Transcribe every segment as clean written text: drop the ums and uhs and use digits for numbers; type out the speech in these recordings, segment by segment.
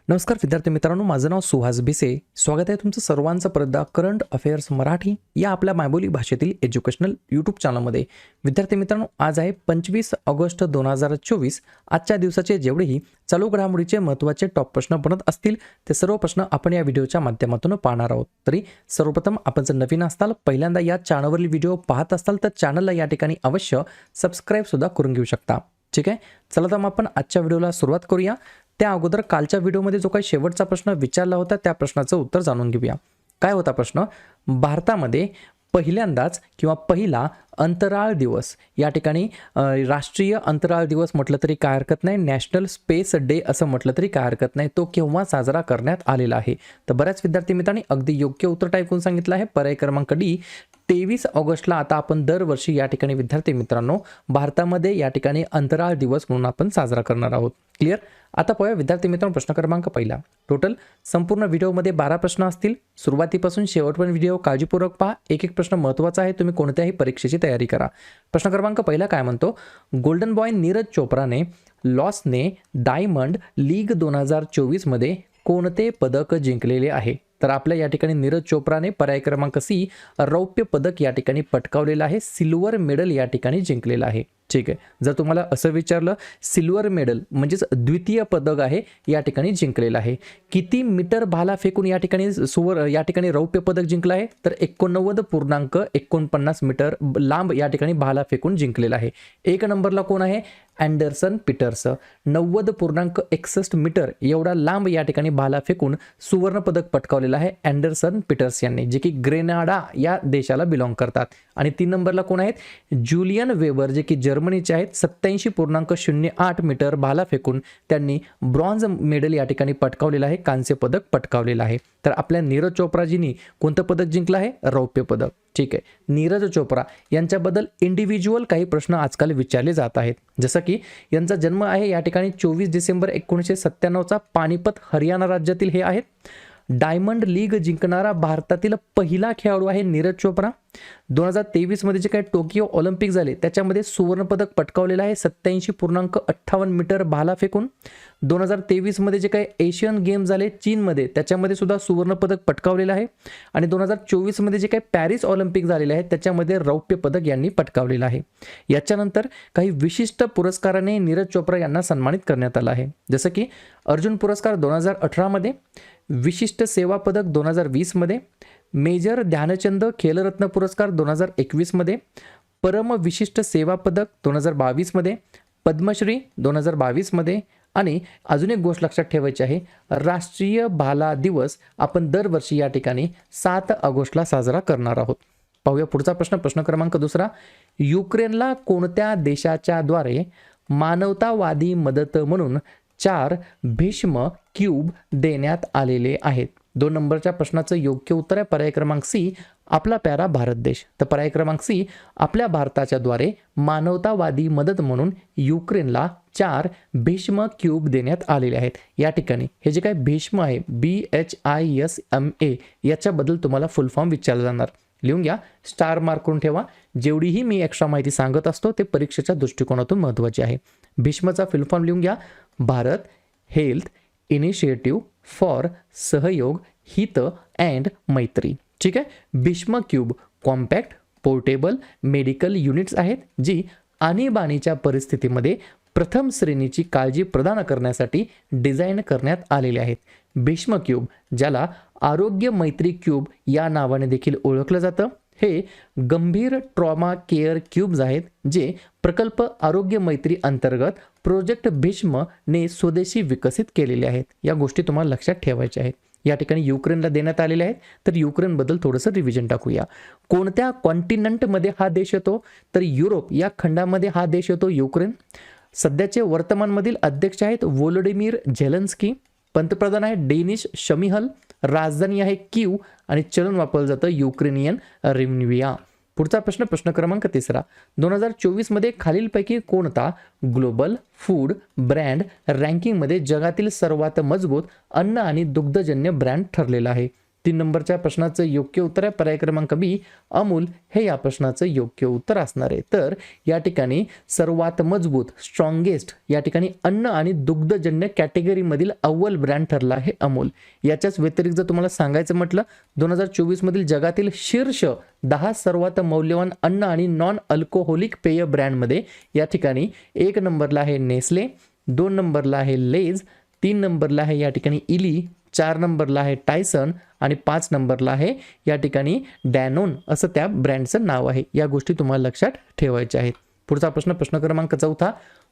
नमस्कार विद्यार्थी मित्रांनो, माझं नाव सुहास भिसे. स्वागत आहे तुमचं सर्वांचं परत करंट अफेअर्स मराठी या आपल्या मायबोली भाषेतील एज्युकेशनल यूट्यूब चॅनलमध्ये. विद्यार्थी मित्रांनो, आज आहे 25 ऑगस्ट 2024. आजच्या दिवसाचे जेवढेही चालू घडामोडीचे महत्त्वाचे टॉप प्रश्न बनत असतील ते सर्व प्रश्न आपण या व्हिडिओच्या माध्यमातून पाहणार आहोत. तरी सर्वप्रथम आपण जर नवीन असाल, पहिल्यांदा या चॅनलवरील व्हिडिओ पाहत असाल तर चॅनलला या ठिकाणी अवश्य सबस्क्राईब सुद्धा करून घेऊ शकता. ठीक आहे, चला तर मग आपण आजच्या व्हिडिओला सुरुवात करूया. त्या अगोदर कालच्या व्हिडिओमध्ये जो काही शेवटचा प्रश्न विचारला होता त्या प्रश्नाचं उत्तर जाणून घेऊया. काय होता प्रश्न? भारतामध्ये पहिल्यांदाच किंवा पहिला अंतराळ दिवस, या ठिकाणी राष्ट्रीय अंतराळ दिवस म्हटलं तरी काय हरकत नाही, नॅशनल स्पेस डे असं म्हटलं तरी काय हरकत नाही, तो केव्हा साजरा करण्यात आलेला आहे? तर बऱ्याच विद्यार्थी मित्रांनी अगदी योग्य उत्तर टाईप करून सांगितलं आहे. पर्याय क्रमांक डी, 23 ऑगस्टला आता आपण दरवर्षी या ठिकाणी विद्यार्थी मित्रांनो भारतामध्ये या ठिकाणी अंतराळ दिवस म्हणून आपण साजरा करणार आहोत. क्लिअर? आता पाहूया विद्यार्थी मित्रांनो प्रश्न क्रमांक पहिला. टोटल संपूर्ण व्हिडिओमध्ये 12 प्रश्न असतील. सुरुवातीपासून शेवटपर्यंत व्हिडिओ काळजीपूर्वक पहा. एक एक प्रश्न महत्त्वाचा आहे, तुम्ही कोणत्याही परीक्षेची तयारी करा. प्रश्न क्रमांक पहिला काय म्हणतो? गोल्डन बॉय नीरज चोप्राने लॉसने डायमंड लीग 2024 मध्ये कोणते पदक जिंकलेले आहे? तर आपल्या या ठिकाणी नीरज चोप्राने पर्याय क्रमांक सी, रौप्य पदक या ठिकाणी पटकावलेलं आहे, सिल्वर मेडल या ठिकाणी जिंकलेलं आहे. ठीक आहे, जर तुम्हाला असं विचारलं सिल्वर मेडल म्हणजेच द्वितीय पदक आहे या ठिकाणी जिंकलेलं आहे. किती मीटर भाला फेकून या ठिकाणी रौप्य पदक जिंकलं आहे? तर 89.49 मीटर लांब या ठिकाणी भाला फेकून जिंकलेला आहे. एक नंबरला कोण आहे? Anderson Peters. 90.61 मीटर एवढा लांब या ठिकाणी भाला फेकून सुवर्ण पदक पटकावलेला आहे अँडरसन पीटर्स यांनी, जे की ग्रेनाडा या देशाला बिलॉंग करतात. आणि 3 नंबरला कोण आहेत? ज्युलियन वेबर, जे की जर्मनीचे आहेत. 87.08 मीटर भाला फेकून त्यांनी ब्रॉन्झ मेडल या ठिकाणी पटकावलेलं आहे, कांस्य पदक पटकावलेलं आहे. तर आपल्या नीरज चोप्राजींनी कोणतं पदक जिंकलं आहे? रौप्य पदक. ठीक आहे, नीरज चोप्रा यांच्याबद्दल इंडिव्हिज्युअल काही प्रश्न आजकाल विचारले जात आहेत. जसं की यांचा जन्म आहे या ठिकाणी 24 डिसेंबर 1997चा, पानिपत हरियाणा राज्यातील हे आहेत. डायमंड लीग जिंकणारा भारतातील पहिला खेळाडू आहे नीरज चोप्रा. 2023 मध्ये जे काही टोकियो ऑलिम्पिक झाले त्याच्यामध्ये सुवर्णपदक पटकावलेलं आहे 87.58 मीटर भाला फेकून. 2023 मध्ये जे काही एशियन गेम झाले चीनमध्ये त्याच्यामध्ये सुद्धा सुवर्णपदक पटकावलेलं आहे. आणि 2024 मध्ये जे काही पॅरिस ऑलिम्पिक झालेले आहेत त्याच्यामध्ये रौप्य पदक यांनी पटकावलेलं आहे. याच्यानंतर काही विशिष्ट पुरस्काराने नीरज चोप्रा यांना सन्मानित करण्यात आलं आहे. जसं की अर्जुन पुरस्कार 2018 मध्ये, विशिष्ट सेवा पदक 2020 मध्ये, मेजर ध्यानचंद खेलरत्न पुरस्कार 2021 मध्ये, परम विशिष्ट सेवा पदक 2022 मध्ये, पद्मश्री 2022 मध्ये. आणि अजून एक गोष्ट लक्षात ठेवायची आहे, राष्ट्रीय भाला दिवस आपण दरवर्षी या ठिकाणी 7 ऑगस्टला साजरा करणार आहोत. पाहूया पुढचा प्रश्न. प्रश्न क्रमांक दुसरा. युक्रेनला कोणत्या देशाच्या द्वारे मानवतावादी मदत म्हणून 4 भीष्म क्यूब देण्यात आलेले आहेत? 2 नंबरच्या प्रश्नाचं योग्य उत्तर आहे पर्याय क्रमांक सी, आपला प्यारा भारत देश. तर पर्याय क्रमांक सी, आपल्या भारताच्या द्वारे मानवतावादी मदत म्हणून युक्रेनला 4 भीष्म क्यूब देण्यात आलेले आहेत. या ठिकाणी हे जे काही भीष्म आहे BHISMA याच्याबद्दल तुम्हाला फुल फॉर्म विचारला जाणार. लिहून घ्या, स्टार मार्क करून ठेवा. जेवढीही मी एक्स्ट्रा माहिती सांगत असतो ते परीक्षेच्या दृष्टिकोनातून महत्त्वाची आहे. भीष्मचा फुल फॉर्म लिहून घ्या, भारत हेल्थ इनिशिएटिव्ह फॉर सहयोग हित अँड मैत्री. ठीक आहे, Bhishma cube compact portable medical units आहेत जी आणीबाणीच्या परिस्थितीमध्ये प्रथम श्रेणीची काळजी प्रदान करण्यासाठी डिझाईन करण्यात आलेले आहेत. भीष्म क्यूब, ज्याला आरोग्य मैत्री क्यूब या नावाने देखील ओळखलं जातं, हे गंभीर ट्रॉमा केअर क्यूब्स आहेत जे प्रकल्प आरोग्य मैत्री अंतर्गत प्रोजेक्ट भीष्म ने स्वदेशी विकसित केलेले आहेत. या गोष्टी तुम्हाला लक्षात ठेवायच्या आहेत. या ठिकाणी युक्रेनला देण्यात आलेले आहेत. तर युक्रेनबद्दल थोडंसं रिव्हिजन टाकूया. कोणत्या कॉन्टिनेंटमध्ये हा देश येतो? तर युरोप या खंडामध्ये हा देश येतो युक्रेन. सध्याचे वर्तमानमधील अध्यक्ष आहेत व्होलोडिमीर झेलेन्स्की. पंतप्रधान आहे डेनिश शमिहल. राजधानी आहे कीव आणि चलन वापरलं जातं युक्रेनियन रिव्निया. पुढचा प्रश्न. प्रश्न क्रमांक तिसरा. 2024 मध्ये खालीलपैकी कोणता ग्लोबल फूड ब्रँड रँकिंगमध्ये जगातील सर्वात मजबूत अन्न आणि दुग्धजन्य ब्रँड ठरलेला आहे? 3 नंबरच्या प्रश्नाचं योग्य उत्तर आहे पर्याय क्रमांक बी अमूल हे या प्रश्नाचं योग्य उत्तर असणार आहे. तर या ठिकाणी सर्वात मजबूत स्ट्रॉंगेस्ट या ठिकाणी अन्न आणि दुग्धजन्य कॅटेगरीमधील अव्वल ब्रँड ठरला आहे अमूल. याच्याच व्यतिरिक्त जर तुम्हाला सांगायचं म्हटलं 2024 मधील जगातील शीर्ष 10 सर्वात मौल्यवान अन्न आणि नॉन अल्कोहोलिक पेय ब्रँडमध्ये या ठिकाणी 1 नंबरला आहे नेस्ले, 2 नंबरला आहे लेज, 3 नंबरला आहे या ठिकाणी इली, 4 नंबरला आहे टायसन आणि 5 नंबरला आहे या ठिकाणी डॅनोन असं त्या ब्रँडचं नाव आहे. या गोष्टी तुम्हाला लक्षात ठेवायच्या आहेत. पुढचा प्रश्न क्रमांक 4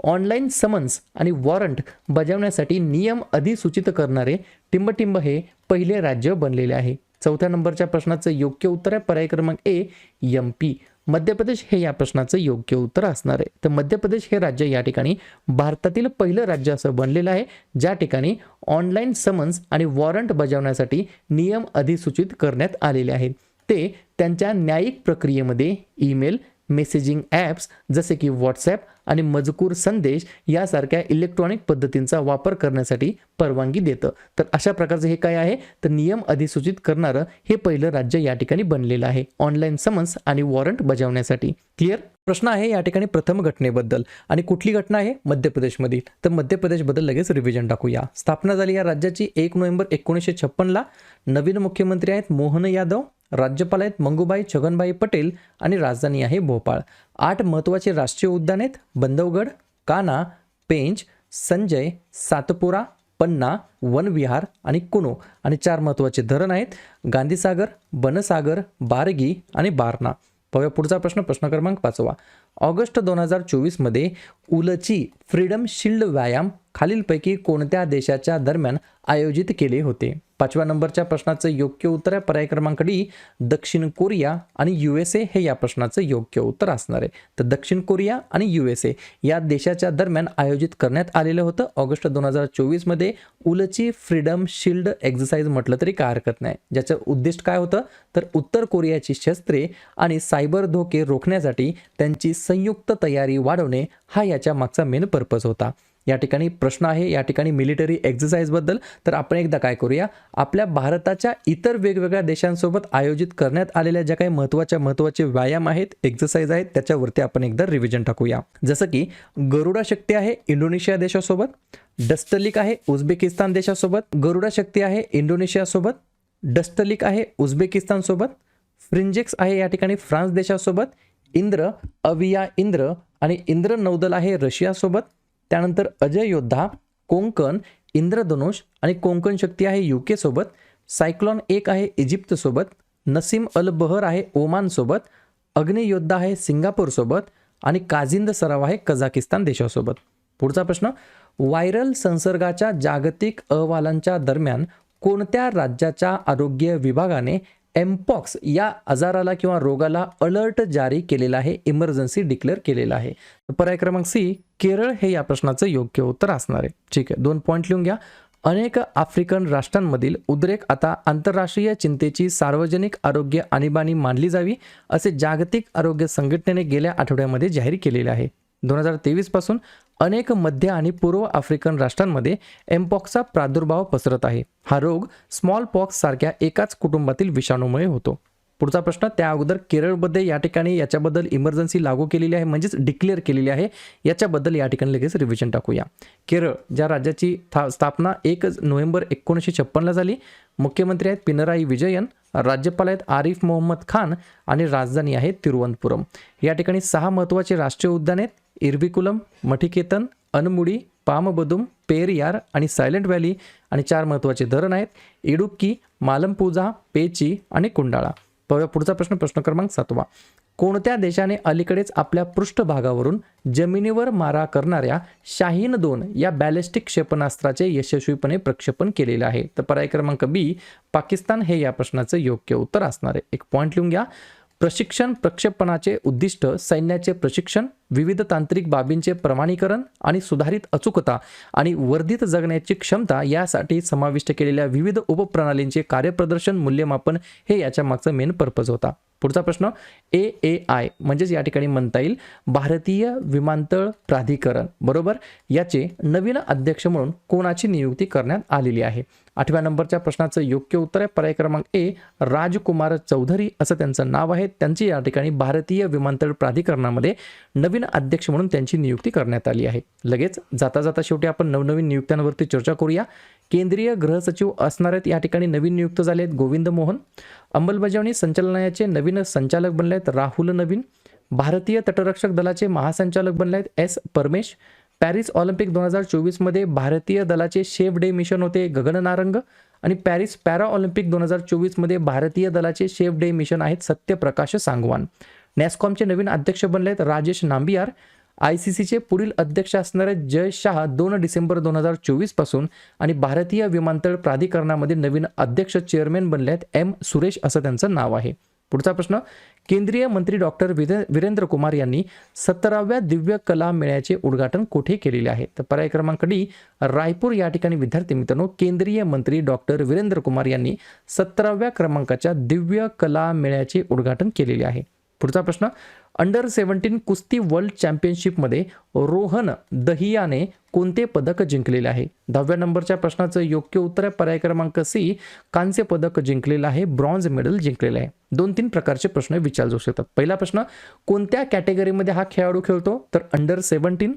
ऑनलाईन समन्स आणि वॉरंट बजावण्यासाठी नियम अधिसूचित करणारे टिंबटिंब हे पहिले राज्य बनलेले आहे. 4थ्या नंबरच्या प्रश्नाचं योग्य उत्तर आहे पर्याय क्रमांक ए MP. मध्य प्रदेश हे या प्रश्नाचं योग्य उत्तर असणार आहे. तर मध्य प्रदेश हे राज्य या ठिकाणी भारतातील पहिलं राज्य असं बनलेलं आहे ज्या ठिकाणी ऑनलाईन समन्स आणि वॉरंट बजावण्यासाठी नियम अधिसूचित करण्यात आलेले आहेत. ते त्यांच्या न्यायिक प्रक्रियेमध्ये ईमेल, मेसेजिंग ॲप्स जसे की व्हॉट्सॲप आणि मजकूर संदेश यासारख्या इलेक्ट्रॉनिक पद्धतींचा वापर करण्यासाठी परवानगी देतं. तर अशा प्रकारचं हे काय आहे तर नियम अधिसूचित करणारं हे पहिलं राज्य या ठिकाणी बनलेलं आहे ऑनलाईन समन्स आणि वॉरंट बजावण्यासाठी. क्लिअर. प्रश्न आहे या ठिकाणी प्रथम घटनेबद्दल आणि कुठली घटना आहे मध्य प्रदेशमधील. तर मध्य प्रदेशबद्दल लगेच रिव्हिजन टाकूया. स्थापना झाली या राज्याची 1 नोव्हेंबर 1956ला. नवीन मुख्यमंत्री आहेत मोहन यादव, राज्यपाल आहेत मंगूभाई छगनभाई पटेल आणि राजधानी आहे भोपाळ. 8 महत्त्वाचे राष्ट्रीय उद्यान आहेत बंधवगड, कान्हा, पेंच, संजय, सातपुरा, पन्ना, वनविहार आणि कुनो आणि 4 महत्त्वाचे धरण आहेत गांधीसागर, बनसागर, बारगी आणि बारणा. पाहूया पुढचा प्रश्न क्रमांक 5. ऑगस्ट 2024 मध्ये उलची फ्रीडम शील्ड व्यायाम खालीलपैकी कोणत्या देशाच्या दरम्यान आयोजित केले होते. 5व्या नंबरच्या प्रश्नाचं योग्य उत्तर आहे पर्याय क्रमांक डी दक्षिण कोरिया आणि USA हे या प्रश्नाचं योग्य उत्तर असणार आहे. तर दक्षिण कोरिया आणि USA या देशाच्या दरम्यान आयोजित करण्यात आलेलं होतं ऑगस्ट 2024 मध्ये उलची फ्रीडम शील्ड एक्झरसाइज म्हटलं तरी काय हरकत नाही. ज्याचं उद्दिष्ट काय होतं तर उत्तर कोरियाची शस्त्रे आणि सायबर धोके रोखण्यासाठी त्यांची संयुक्त तयारी वाढवणे हा याच्या मागचा मेन पर्पज होता. या ठिकाणी प्रश्न आहे या ठिकाणी मिलिटरी एक्झरसाइज बद्दल. तर आपण एकदा काय करूया आपल्या भारताच्या इतर वेगवेगळ्या देशांसोबत आयोजित करण्यात आलेल्या ज्या काही महत्त्वाचे व्यायाम आहेत एक्झरसाइज आहेत त्याच्यावरती आपण एकदा रिव्हिजन टाकूया. जसं की गरुडा शक्ती आहे इंडोनेशिया देशासोबत, डस्टलिक आहे उझबेकिस्तान देशासोबत, गरुडा शक्ती आहे इंडोनेशियासोबत, डस्टलिक आहे उझबेकिस्तान सोबत, फ्रिंजेक्स आहे या ठिकाणी फ्रान्स देशासोबत, इंद्र अविया इंद्र आणि इंद्र नौदल आहे रशियासोबत, त्यानंतर अजय योद्धा, कोंकण, इंद्रधनुष आणि कोंकण शक्ती आहे UK सोबत, सायक्लॉन 1 आहे इजिप्त सोबत, नसीम अल बहर आहे ओमान सोबत, अग्नियोद्धा आहे सिंगापूर सोबत आणि काजिंद सराव आहे कझाकिस्तान देशासोबत. पुढचा प्रश्न व्हायरल संसर्गाच्या जागतिक अहवालांच्या दरम्यान कोणत्या राज्याच्या आरोग्य विभागाने एमपॉक्स या आजाराला किंवा रोगाला अलर्ट जारी केलेला आहे इमर्जन्सी डिक्लेअर केलेला आहे. पर्याय क्रमांक सी केरळ हे या प्रश्नाचं योग्य उत्तर असणार आहे. ठीक आहे 2 पॉईंट लिहून घ्या. अनेक आफ्रिकन राष्ट्रांमधील उद्रेक आता आंतरराष्ट्रीय चिंतेची सार्वजनिक आरोग्य आणीबाणी मानली जावी असे जागतिक आरोग्य संघटनेने गेल्या आठवड्यामध्ये जाहीर केलेले आहे. 2023 पासून अनेक मध्य आणि पूर्व आफ्रिकन राष्ट्रांमध्ये एमपॉक्सचा प्रादुर्भाव पसरत आहे. हा रोग स्मॉल पॉक्स सारख्या एकाच कुटुंबातील विषाणूमुळे होतो. पुढचा प्रश्न त्या अगोदर केरळमध्ये या ठिकाणी याच्याबद्दल इमर्जन्सी लागू केलेली आहे म्हणजेच डिक्लेअर केलेली आहे याच्याबद्दल या ठिकाणी लगेच रिव्हिजन टाकूया. केरळ ज्या राज्याची स्थापना 1 नोव्हेंबर 1956ला झाली. मुख्यमंत्री आहेत पिनराई विजयन, राज्यपाल आहेत आरिफ मोहम्मद खान आणि राजधानी आहे तिरुवनंतपुरम. या ठिकाणी 6 महत्त्वाचे राष्ट्रीय उद्यान आहेत इरविकुलम, मठिकेतन, अनमुडी, पामबदुम, पेरियार आणि सायलेंट व्हॅली आणि 4 महत्त्वाचे धरण आहेत इडुक्की, मालमपुझा, पेची आणि कुंडाळा. पुढचा प्रश्न क्रमांक 7. कोणत्या देशाने अलीकडेच आपल्या पृष्ठभागावरून जमिनीवर मारा करणाऱ्या शाहीन 2 या बॅलिस्टिक क्षेपणास्त्राचे यशस्वीपणे प्रक्षेपण केलेले आहे. तर पर्याय क्रमांक बी पाकिस्तान हे या प्रश्नाचं योग्य उत्तर असणार आहे. 1 पॉईंट लिहून घ्या. प्रक्षेपणाचे उद्दिष्ट सैन्याचे प्रशिक्षण, विविध तांत्रिक बाबींचे प्रमाणीकरण आणि सुधारित अचूकता आणि वर्धित जगण्याची क्षमता यासाठी समाविष्ट केलेल्या विविध उपप्रणालींचे कार्यप्रदर्शन मूल्यमापन हे याच्या मागचं मेन पर्पज होता. पुढचा प्रश्न, AAI म्हणजेच या ठिकाणी म्हणता येईल भारतीय विमानतळ प्राधिकरण, बरोबर, याचे नवीन अध्यक्ष म्हणून कोणाची नियुक्ती करण्यात आलेली आहे? 8व्या नंबरच्या प्रश्नाचं योग्य उत्तर आहे पर्याय क्रमांक ए, राजकुमार चौधरी असं त्यांचं नाव आहे. त्यांची या ठिकाणी भारतीय विमानतळ प्राधिकरणामध्ये नवीन अध्यक्ष म्हणून त्यांची नियुक्ती करण्यात आली आहे. लगेच जाता जाता शेवटी आपण नवनवीन नियुक्त्यांवरती चर्चा करूया. केंद्रीय गृह सचिव असणार आहेत या ठिकाणी नवीन नियुक्त झाले आहेत गोविंद मोहन. अंमलबजावणी संचालनालयाचे नवीन संचालक बनले आहेत राहुल नवीन. भारतीय तटरक्षक दलाचे महासंचालक बनले आहेत एस परमेश. पॅरिस ऑलिम्पिक 2024 मध्ये भारतीय दलाचे शेफ डे मिशन होते गगन नारंग. आणि पॅरिस पॅरा ऑलिम्पिक 2024 मध्ये भारतीय दलाचे शेफ डे मिशन आहेत सत्यप्रकाश सांगवान. नॅस्कॉमचे नवीन अध्यक्ष बनले आहेत राजेश नांबियार. ICCचे पुढील अध्यक्ष असणार आहेत जय शाह 2 डिसेंबर 2024 पासून. आणि भारतीय विमानतळ प्राधिकरणामध्ये नवीन अध्यक्ष चेअरमॅन बनले आहेत M सुरेश असं त्यांचं नाव आहे. पुढचा प्रश्न, केंद्रीय मंत्री डॉक्टर वीरेंद्र कुमार यांनी 17व्या दिव्य कला मेळ्याचे उद्घाटन कुठे केलेले आहे? तर पर्याय क्रमांक डी, रायपूर या ठिकाणी. विद्यार्थी मित्रांनो, केंद्रीय मंत्री डॉक्टर वीरेंद्र कुमार यांनी 17व्या क्रमांकाच्या दिव्य कला मेळ्याचे उद्घाटन केलेले आहे. पुढचा प्रश्न, अंडर-17 कुस्ती वर्ल्ड चॅम्पियनशिपमध्ये रोहन दहियाने कोणते पदक जिंकलेले आहे? 10व्या नंबरच्या प्रश्नाचं योग्य उत्तर आहे पर्याय क्रमांक सी, कांस्य पदक जिंकलेलं आहे, ब्रॉन्झ मेडल जिंकलेलं आहे. 2-3 प्रकारचे प्रश्न विचारले जाऊ शकतात. पहिला प्रश्न, कोणत्या कॅटेगरीमध्ये हा खेळाडू खेळतो? तर अंडर-17.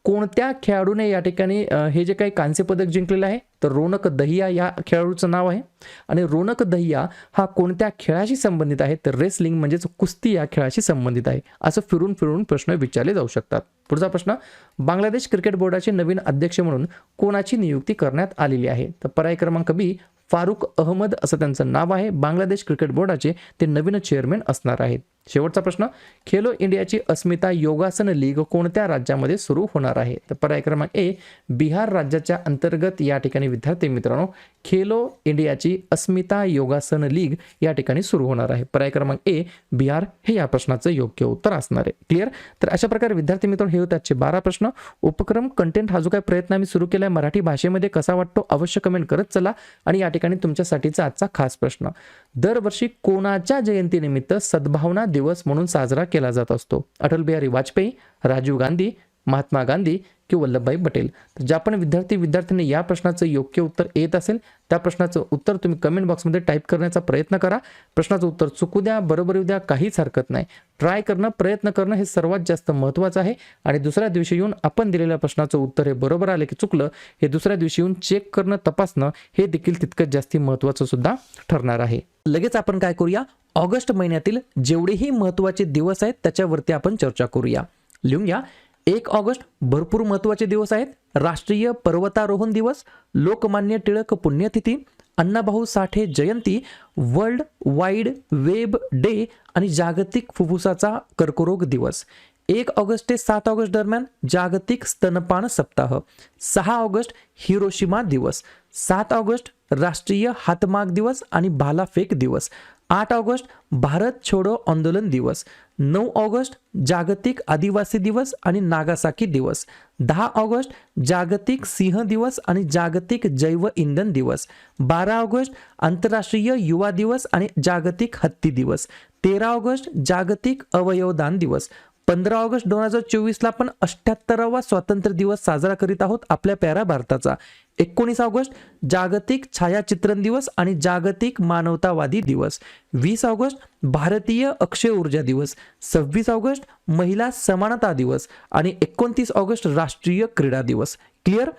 कोणत्या खेळाडूने या ठिकाणी हे जे काही कांस्य पदक जिंकलेलं आहे तर रोनक दहिया या खेळाडूचं नाव आहे. आणि रोनक दहिया हा कोणत्या खेळाशी संबंधित आहे? तर रेसलिंग म्हणजेच कुस्ती या खेळाशी संबंधित आहे. असं फिरून फिरून प्रश्न विचारले जाऊ शकतात. पुढचा प्रश्न, बांगलादेश क्रिकेट बोर्डाचे नवीन अध्यक्ष म्हणून कोणाची नियुक्ती करण्यात आलेली आहे? तर पर्याय क्रमांक बी, फारुख अहमद असं त्यांचं नाव आहे. बांगलादेश क्रिकेट बोर्डाचे ते नवीन चेअरमॅन असणार आहेत. शेवटचा प्रश्न, खेलो इंडियाची अस्मिता योगासन लीग कोणत्या राज्यामध्ये सुरू होणार आहे? तर पर्याय क्रमांक ए, बिहार राज्याच्या अंतर्गत या ठिकाणी विद्यार्थी मित्रांनो खेलो इंडियाची अस्मिता योगासन लीग या ठिकाणी सुरू होणार आहे. पर्याय क्रमांक ए, बिहार हे या प्रश्नाचं योग्य उत्तर असणार आहे. क्लिअर? तर अशा प्रकारे विद्यार्थी मित्रांनो हे होते आजचे 12 प्रश्न. उपक्रम कंटेंट हा जो काही प्रयत्न आम्ही सुरू केला आहे मराठी भाषेमध्ये कसा वाटतो अवश्य कमेंट करत चला. आणि या ठिकाणी तुमच्यासाठीचा आजचा खास प्रश्न, दरवर्षी कोणाच्या जयंतीनिमित्त सद्भावना दिवस म्हणून साजरा केला जात असतो? अटल बिहारी वाजपेयी, राजीव गांधी, महात्मा गांधी की वल्लभभाई पटेल? तर ज्या पण विद्यार्थ्यांनी या प्रश्नाचं योग्य उत्तर येत असेल त्या प्रश्नाचं उत्तर तुम्ही कमेंट बॉक्समध्ये टाईप करण्याचा प्रयत्न करा. प्रश्नाचं उत्तर चुकू द्या, बरोबर येऊ द्या, काहीच हरकत नाही. ट्राय करणं, प्रयत्न करणं हे सर्वात जास्त महत्त्वाचं आहे. आणि दुसऱ्या दिवशी येऊन आपण दिलेल्या प्रश्नाचं उत्तर हे बरोबर आले की चुकलं हे दुसऱ्या दिवशी येऊन चेक करणं, तपासणं हे देखील तितकंच जास्ती महत्त्वाचं सुद्धा ठरणार आहे. लगेच आपण काय करूया, ऑगस्ट महिन्यातील जेवढेही महत्त्वाचे दिवस आहेत त्याच्यावरती आपण चर्चा करूया. लिहून घ्या. 1 ऑगस्ट भरपूर महत्त्वाचे दिवस आहेत. राष्ट्रीय पर्वतारोहण दिवस, लोकमान्य टिळक पुण्यतिथी, अण्णाभाऊ साठे जयंती, वर्ल्ड वाईड वेब डे आणि जागतिक फुफ्फुसाचा कर्करोग दिवस. 1 ऑगस्ट ते 7 ऑगस्ट दरम्यान जागतिक स्तनपान सप्ताह. 6 ऑगस्ट हिरोशिमा दिवस. 7 ऑगस्ट राष्ट्रीय हातमाग दिवस आणि भालाफेक दिवस. 8 ऑगस्ट भारत छोडो आंदोलन दिवस. 9 ऑगस्ट जागतिक आदिवासी दिवस आणि नागासाकी दिवस. 10 ऑगस्ट जागतिक सिंह दिवस आणि जागतिक जैव इंधन दिवस. 12 ऑगस्ट आंतरराष्ट्रीय युवा दिवस आणि जागतिक हत्ती दिवस. 13 ऑगस्ट जागतिक अवयवदान दिवस. 15 ऑगस्ट 2024 ला आपण 78वा स्वातंत्र्य दिवस साजरा करीत आहोत आपल्या प्यारा भारताचा. 19 ऑगस्ट जागतिक छायाचित्रण दिवस आणि जागतिक मानवतावादी दिवस. 20 ऑगस्ट भारतीय अक्षय ऊर्जा दिवस. 26 ऑगस्ट महिला समानता दिवस आणि 29 ऑगस्ट राष्ट्रीय क्रीडा दिवस. क्लिअर?